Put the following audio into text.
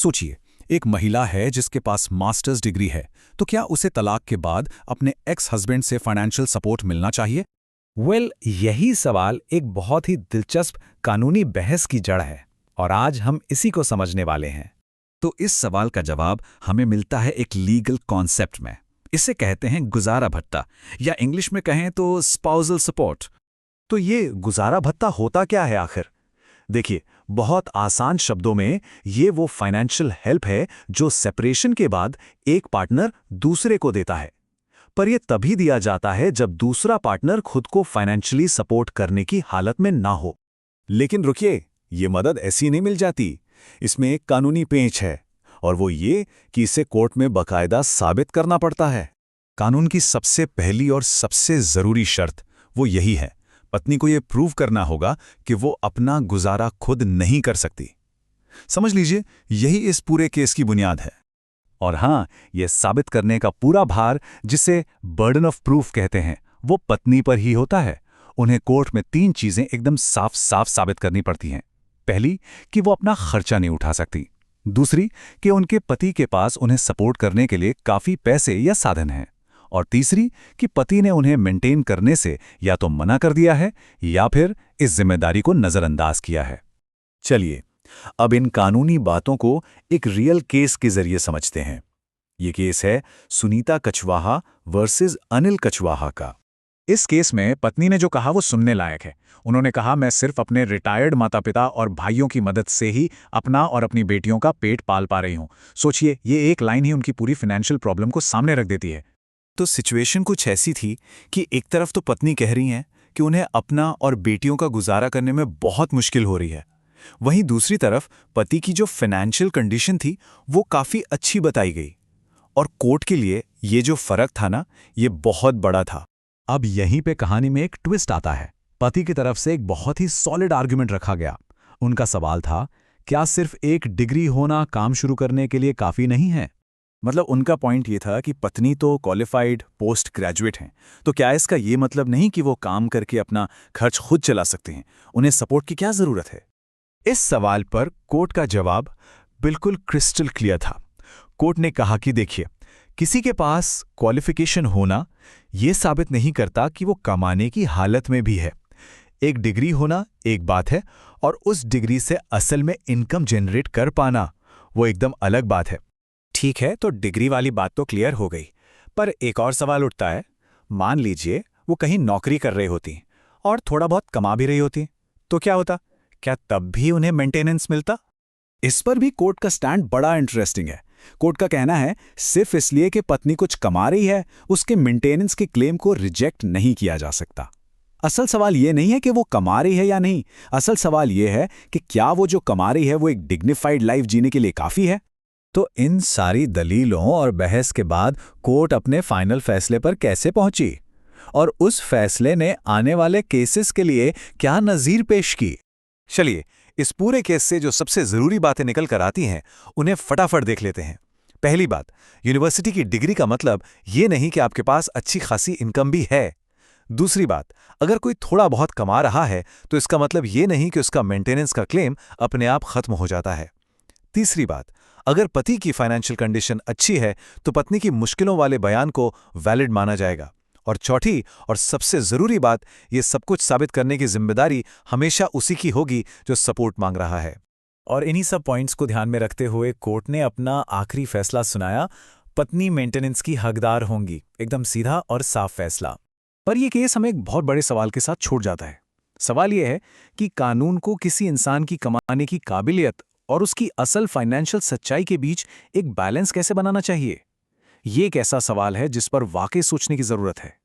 सोचिए, एक महिला है जिसके पास मास्टर्स डिग्री है, तो क्या उसे तलाक के बाद अपने एक्स हस्बैंड से फाइनेंशियल सपोर्ट मिलना चाहिए? यही सवाल एक बहुत ही दिलचस्प कानूनी बहस की जड़ है और आज हम इसी को समझने वाले हैं। तो इस सवाल का जवाब हमें मिलता है एक लीगल कॉन्सेप्ट में। इसे कहते हैं गुजारा भत्ता, या इंग्लिश में कहें तो स्पाउसल सपोर्ट। तो ये गुजारा भत्ता होता क्या है आखिर? देखिए, बहुत आसान शब्दों में ये वो फाइनेंशियल हेल्प है जो सेपरेशन के बाद एक पार्टनर दूसरे को देता है। पर यह तभी दिया जाता है जब दूसरा पार्टनर खुद को फाइनेंशियली सपोर्ट करने की हालत में ना हो। लेकिन रुकिए, ये मदद ऐसी नहीं मिल जाती। इसमें एक कानूनी पेंच है, और वो ये कि इसे कोर्ट में बाकायदा साबित करना पड़ता है। कानून की सबसे पहली और सबसे जरूरी शर्त वो यही है, पत्नी को ये प्रूव करना होगा कि वो अपना गुजारा खुद नहीं कर सकती। समझ लीजिए, यही इस पूरे केस की बुनियाद है। और हां, यह साबित करने का पूरा भार, जिसे बर्डन ऑफ प्रूफ कहते हैं, वो पत्नी पर ही होता है। उन्हें कोर्ट में 3 चीजें एकदम साफ साफ साबित करनी पड़ती हैं। पहली, कि वो अपना खर्चा नहीं उठा सकती। दूसरी, कि उनके पति के पास उन्हें सपोर्ट करने के लिए काफी पैसे या साधन हैं। और तीसरी, कि पति ने उन्हें मेंटेन करने से या तो मना कर दिया है या फिर इस जिम्मेदारी को नजरअंदाज किया है। चलिए, अब इन कानूनी बातों को एक रियल केस के जरिए समझते हैं। ये केस है सुनीता कछवाहा वर्सेस अनिल कछवाहा का। इस केस में पत्नी ने जो कहा वो सुनने लायक है। उन्होंने कहा, मैं सिर्फ अपने रिटायर्ड माता पिता और भाइयों की मदद से ही अपना और अपनी बेटियों का पेट पाल पा रही हूं। सोचिए, ये एक लाइन ही उनकी पूरी फाइनेंशियल प्रॉब्लम को सामने रख देती है। तो सिचुएशन कुछ ऐसी थी कि एक तरफ तो पत्नी कह रही हैं कि उन्हें अपना और बेटियों का गुजारा करने में बहुत मुश्किल हो रही है, वहीं दूसरी तरफ पति की जो फाइनेंशियल कंडीशन थी वो काफी अच्छी बताई गई। और कोर्ट के लिए ये जो फर्क था ना, ये बहुत बड़ा था। अब यहीं पे कहानी में एक ट्विस्ट आता है। पति की तरफ से एक बहुत ही सॉलिड आर्गुमेंट रखा गया। उनका सवाल था, क्या सिर्फ एक डिग्री होना काम शुरू करने के लिए काफी नहीं है? मतलब उनका पॉइंट ये था कि पत्नी तो क्वालिफाइड पोस्ट ग्रेजुएट हैं, तो क्या इसका ये मतलब नहीं कि वो काम करके अपना खर्च खुद चला सकते हैं? उन्हें सपोर्ट की क्या जरूरत है? इस सवाल पर कोर्ट का जवाब बिल्कुल क्रिस्टल क्लियर था। कोर्ट ने कहा कि देखिए, किसी के पास क्वालिफिकेशन होना ये साबित नहीं करता कि वो कमाने की हालत में भी है। एक डिग्री होना एक बात है, और उस डिग्री से असल में इनकम जनरेट कर पाना वो एकदम अलग बात है। ठीक है, तो डिग्री वाली बात तो क्लियर हो गई, पर एक और सवाल उठता है। मान लीजिए वो कहीं नौकरी कर रही होती और थोड़ा बहुत कमा भी रही होती, तो क्या होता? क्या तब भी उन्हें मेंटेनेंस मिलता? इस पर भी कोर्ट का स्टैंड बड़ा इंटरेस्टिंग है। कोर्ट का कहना है, सिर्फ इसलिए कि पत्नी कुछ कमा रही है, उसके मेंटेनेंस के क्लेम को रिजेक्ट नहीं किया जा सकता। असल सवाल ये नहीं है कि वो कमा रही है या नहीं, असल सवाल ये है कि क्या वो जो कमा रही है वो एक डिग्निफाइड लाइफ जीने के लिए काफी है। तो इन सारी दलीलों और बहस के बाद कोर्ट अपने फाइनल फैसले पर कैसे पहुंची, और उस फैसले ने आने वाले केसेस के लिए क्या नज़ीर पेश की? चलिए, इस पूरे केस से जो सबसे जरूरी बातें निकल कर आती हैं उन्हें फटाफट देख लेते हैं। पहली बात, यूनिवर्सिटी की डिग्री का मतलब ये नहीं कि आपके पास अच्छी खासी इनकम भी है। दूसरी बात, अगर कोई थोड़ा बहुत कमा रहा है तो इसका मतलब ये नहीं कि उसका मेंटेनेंस का क्लेम अपने आप खत्म हो जाता है। तीसरी बात, अगर पति की फाइनेंशियल कंडीशन अच्छी है तो पत्नी की मुश्किलों वाले बयान को वैलिड माना जाएगा। और चौथी और सबसे जरूरी बात, ये सब कुछ साबित करने की जिम्मेदारी हमेशा उसी की होगी जो सपोर्ट मांग रहा है। और इन्हीं सब पॉइंट्स को ध्यान में रखते हुए कोर्ट ने अपना आखिरी फैसला सुनाया। पत्नी मेंटेनेंस की हकदार होंगी। एकदम सीधा और साफ फैसला। पर यह केस हमें एक बहुत बड़े सवाल के साथ छोड़ जाता है। सवाल यह है कि कानून को किसी इंसान की कमाने की काबिलियत और उसकी असल फाइनेंशियल सच्चाई के बीच एक बैलेंस कैसे बनाना चाहिए। ये एक ऐसा सवाल है जिस पर वाकई सोचने की जरूरत है।